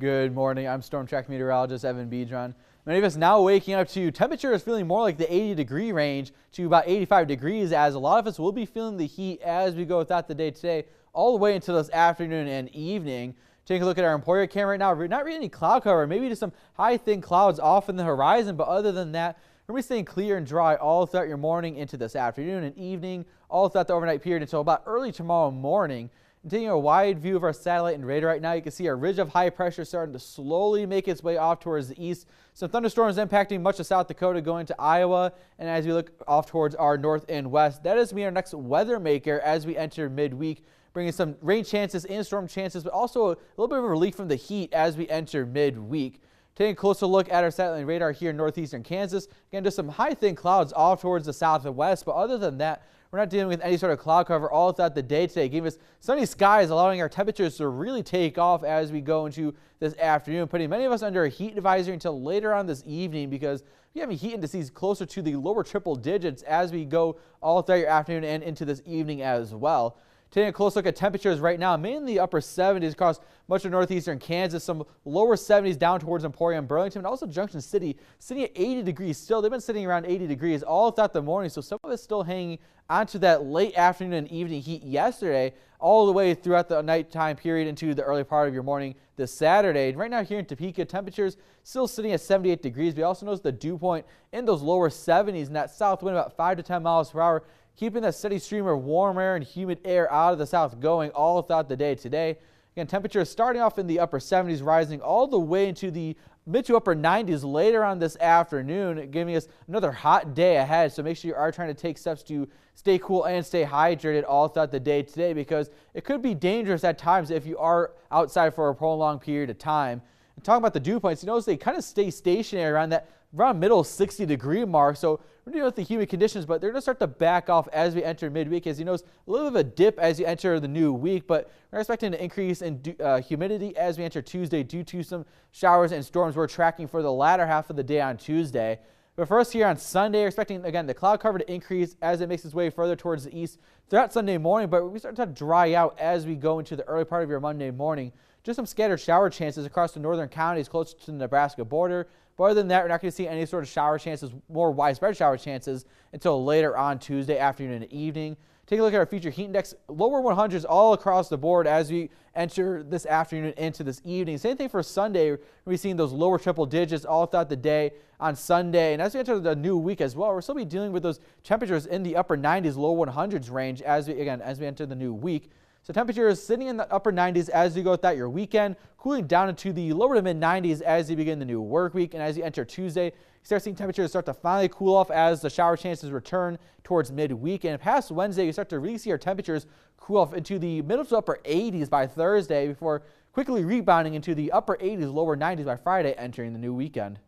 Good morning. I'm Storm Track Meteorologist Evan Beedron. Many of us now waking up to temperatures feeling more like the 80-degree range to about 85 degrees, as a lot of us will be feeling the heat as we go throughout the day today, all the way into this afternoon and evening. Taking a look at our Emporia camera right now, we're not really any cloud cover, maybe just some high thin clouds off in the horizon, but other than that, we're going to be staying clear and dry all throughout your morning into this afternoon and evening, all throughout the overnight period until about early tomorrow morning. And taking a wide view of our satellite and radar right now, you can see a ridge of high pressure starting to slowly make its way off towards the east. Some thunderstorms impacting much of South Dakota going to Iowa. And as we look off towards our north and west, that is going to be our next weather maker as we enter midweek, bringing some rain chances and storm chances, but also a little bit of a relief from the heat as we enter midweek. Taking a closer look at our satellite and radar here in northeastern Kansas. Again, just some high thin clouds off towards the south and west, but other than that, we're not dealing with any sort of cloud cover all throughout the day today, giving us sunny skies, allowing our temperatures to really take off as we go into this afternoon, putting many of us under a heat advisory until later on this evening, because we have heat indices closer to the lower triple digits as we go all throughout your afternoon and into this evening as well. Taking a close look at temperatures right now, mainly upper 70s across much of northeastern Kansas, some lower 70s down towards Emporia and Burlington, and also Junction City, sitting at 80 degrees still. They've been sitting around 80 degrees all throughout the morning, so some of it's still hanging onto that late afternoon and evening heat yesterday, all the way throughout the nighttime period into the early part of your morning this Saturday. And right now here in Topeka, temperatures still sitting at 78 degrees. We also notice the dew point in those lower 70s, and that south wind about 5 to 10 miles per hour, keeping that steady stream of warm air and humid air out of the south going all throughout the day today. Again, temperatures starting off in the upper 70s, rising all the way into the mid to upper 90s later on this afternoon, giving us another hot day ahead. So make sure you are trying to take steps to stay cool and stay hydrated all throughout the day today, because it could be dangerous at times if you are outside for a prolonged period of time. And talking about the dew points, you notice they kind of stay stationary around that middle 60-degree mark. So we're dealing with the humid conditions, but they're going to start to back off as we enter midweek. As you notice, a little bit of a dip as you enter the new week, but we're expecting an increase in humidity as we enter Tuesday due to some showers and storms we're tracking for the latter half of the day on Tuesday. But for us here on Sunday, we're expecting, again, the cloud cover to increase as it makes its way further towards the east throughout Sunday morning, but we start to dry out as we go into the early part of your Monday morning. Just some scattered shower chances across the northern counties close to the Nebraska border. But other than that, we're not going to see any sort of shower chances, more widespread shower chances, until later on Tuesday afternoon and evening. Take a look at our future heat index, lower 100s all across the board as we enter this afternoon into this evening. Same thing for Sunday. We're seeing those lower triple digits all throughout the day on Sunday. And as we enter the new week as well, we're still be dealing with those temperatures in the upper 90s, low 100s range as we enter the new week. So temperatures sitting in the upper 90s as you go throughout your weekend, cooling down into the lower to mid 90s as you begin the new work week. And as you enter Tuesday, you start seeing temperatures start to finally cool off as the shower chances return towards midweek. And past Wednesday, you start to really see our temperatures cool off into the middle to upper 80s by Thursday before quickly rebounding into the upper 80s, lower 90s by Friday, entering the new weekend.